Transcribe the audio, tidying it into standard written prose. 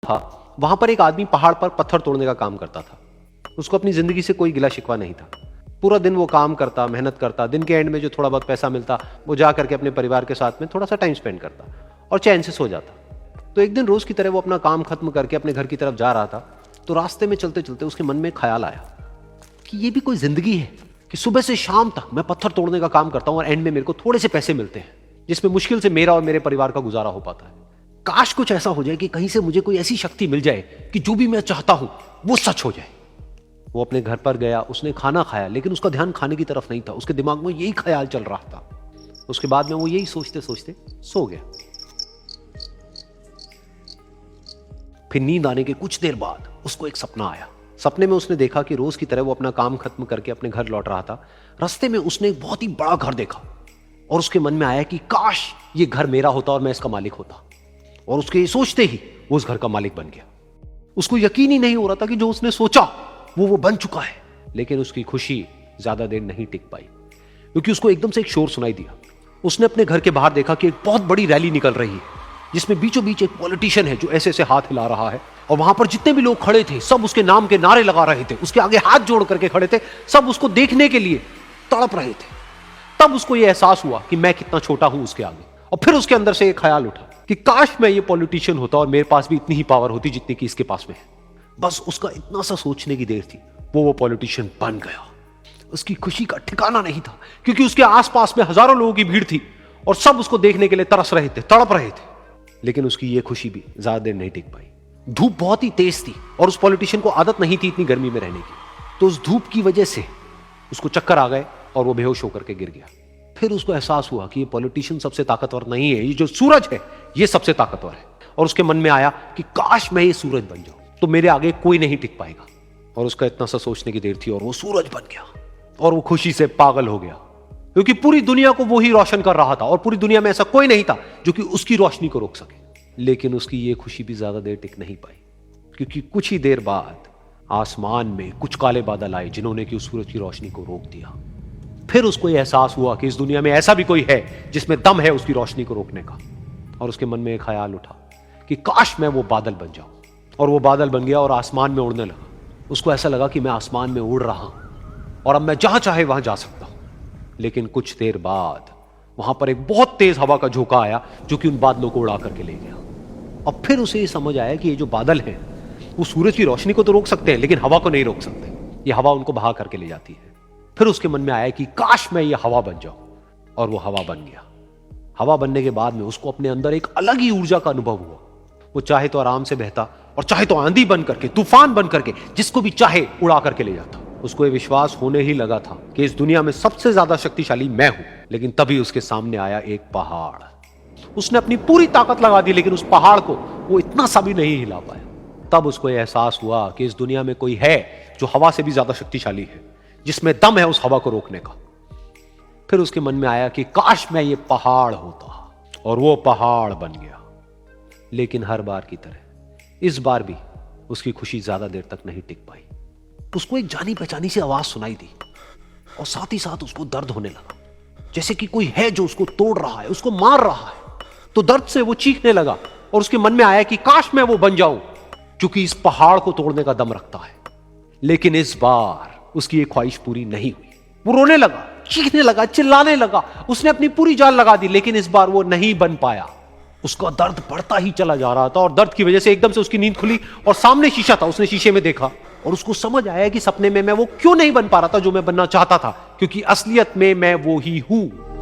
था, वहां पर एक आदमी पहाड़ पर पत्थर तोड़ने का काम करता था। उसको अपनी जिंदगी से कोई गिला शिकवा नहीं था। पूरा दिन वो काम करता, मेहनत करता, दिन के एंड में जो थोड़ा बहुत पैसा मिलता वो जा करके अपने परिवार के साथ में थोड़ा सा टाइम स्पेंड करता और चैन से सो जाता। तो एक दिन रोज की तरह वो अपना काम खत्म करके अपने घर की तरफ जा रहा था, तो रास्ते में चलते चलते उसके मन में एक ख्याल आया कि ये भी कोई जिंदगी है कि सुबह से शाम तक मैं पत्थर तोड़ने का काम करता हूं और एंड में मेरे को थोड़े से पैसे मिलते हैं, जिसमें मुश्किल से मेरा और मेरे परिवार का गुजारा हो पाता है। काश कुछ ऐसा हो जाए कि कहीं से मुझे कोई ऐसी शक्ति मिल जाए कि जो भी मैं चाहता हूं वो सच हो जाए। वो अपने घर पर गया, उसने खाना खाया, लेकिन उसका ध्यान खाने की तरफ नहीं था। उसके दिमाग में यही ख्याल चल रहा था। उसके बाद में वो यही सोचते सोचते सो गया। फिर नींद आने के कुछ देर बाद उसको एक सपना आया। सपने में उसने देखा कि रोज की तरह वो अपना काम खत्म करके अपने घर लौट रहा था। रास्ते में उसने एक बहुत ही बड़ा घर देखा और उसके मन में आया कि काश ये घर मेरा होता और मैं इसका मालिक होता। और उसके सोचते ही वो उस घर का मालिक बन गया। उसको यकीन ही नहीं हो रहा था कि जो उसने सोचा वो बन चुका है। लेकिन उसकी खुशी ज्यादा देर नहीं टिक पाई, क्योंकि उसको एकदम से एक शोर सुनाई दिया। उसने अपने घर के बाहर देखा कि एक बहुत बड़ी रैली निकल रही है, जिसमें बीचों बीच एक पॉलिटिशियन है जो ऐसे ऐसे हाथ हिला रहा है। और वहां पर जितने भी लोग खड़े थे सब उसके नाम के नारे लगा रहे थे, उसके आगे हाथ जोड़ करके खड़े थे, सब उसको देखने के लिए तड़प रहे थे। तब उसको यह एहसास हुआ कि मैं कितना छोटा हूं उसके आगे। और फिर उसके अंदर से एक ख्याल उठा कि काश मैं ये पॉलिटिशियन होता और मेरे पास भी इतनी ही पावर होती जितनी कि इसके पास में है। बस उसका इतना सा सोचने की देर थी, वो पॉलिटिशियन बन गया। उसकी खुशी का ठिकाना नहीं था, क्योंकि उसके आसपास में हजारों लोगों की भीड़ थी और सब उसको देखने के लिए तरस रहे थे, तड़प रहे थे। लेकिन उसकी ये खुशी भी ज्यादा देर नहीं टिक पाई। धूप बहुत ही तेज थी और उस पॉलिटिशियन को आदत नहीं थी इतनी गर्मी में रहने की। तो उस धूप की वजह से उसको चक्कर आ गए और वो बेहोश होकर के गिर गया। फिर उसको एहसास हुआ कि ये पॉलिटिशियन सबसे ताकतवर नहीं है, ये जो सूरज है ये सबसे ताकतवर है। और उसके मन में आया कि काश मैं ये सूरज बन जाऊं तो मेरे आगे कोई नहीं टिक पाएगा। और उसका इतना सा सोचने की देर थी और वो सूरज बन गया। और वो खुशी से पागल हो गया, क्योंकि पूरी दुनिया को वो ही रोशन कर रहा था और पूरी दुनिया में ऐसा कोई नहीं था जो कि उसकी रोशनी को रोक सके। लेकिन उसकी ये खुशी भी ज्यादा देर टिक नहीं पाई, क्योंकि कुछ ही देर बाद आसमान में कुछ काले बादल आए जिन्होंने कि उस सूरज की रोशनी को रोक दिया। फिर उसको यह एहसास हुआ कि इस दुनिया में ऐसा भी कोई है जिसमें दम है उसकी रोशनी को रोकने का। और उसके मन में एक ख्याल उठा कि काश मैं वो बादल बन जाऊं। और वो बादल बन गया और आसमान में उड़ने लगा। उसको ऐसा लगा कि मैं आसमान में उड़ रहा हूं और अब मैं जहां चाहे वहां जा सकता हूं। लेकिन कुछ देर बाद वहां पर एक बहुत तेज हवा का झोंका आया जो कि उन बादलों को उड़ा करके ले गया। अब फिर उसे ये समझ आया कि ये जो बादल हैं वो सूरज की रोशनी को तो रोक सकते हैं, लेकिन हवा को नहीं रोक सकते। ये हवा उनको बहा करके ले जाती है। फिर उसके मन में आया कि काश मैं ये हवा बन जाऊं। और वो हवा बन गया। हवा बनने के बाद में उसको अपने अंदर एक अलग ही ऊर्जा का अनुभव हुआ। वो चाहे तो आराम से बहता और चाहे तो आंधी बन करके, तूफान बन करके, जिसको भी चाहे उड़ा करके ले जाता। उसको ये विश्वास होने ही लगा था कि इस दुनिया में सबसे ज्यादा शक्तिशाली मैं हूं। लेकिन तभी उसके सामने आया एक पहाड़। उसने अपनी पूरी ताकत लगा दी, लेकिन उस पहाड़ को वो इतना सा भी नहीं हिला पाया। तब उसको यह एहसास हुआ कि इस दुनिया में कोई है जो हवा से भी ज्यादा शक्तिशाली है, जिसमें दम है उस हवा को रोकने का। फिर उसके मन में आया कि काश मैं ये पहाड़ होता। और वो पहाड़ बन गया। लेकिन हर बार की तरह इस बार भी उसकी खुशी ज्यादा देर तक नहीं टिक पाई। उसको एक जानी पहचानी सी आवाज सुनाई दी और साथ ही साथ उसको दर्द होने लगा, जैसे कि कोई है जो उसको तोड़ रहा है, उसको मार रहा है। तो दर्द से वो चीखने लगा और उसके मन में आया कि काश मैं वो बन जाऊं क्योंकि इस पहाड़ को तोड़ने का दम रखता है। लेकिन इस बार उसकी ये ख्वाहिश पूरी नहीं हुई। वो रोने लगा, चीखने लगा, चिल्लाने लगा। उसने अपनी पूरी जान लगा दी, लेकिन इस बार वो नहीं बन पाया। उसका दर्द बढ़ता ही चला जा रहा था और दर्द की वजह से एकदम से उसकी नींद खुली और सामने शीशा था। उसने शीशे में देखा और उसको समझ आया कि सपने में मैं वो क्यों नहीं बन पा रहा था जो मैं बनना चाहता था, क्योंकि असलियत में मैं वो ही हूं।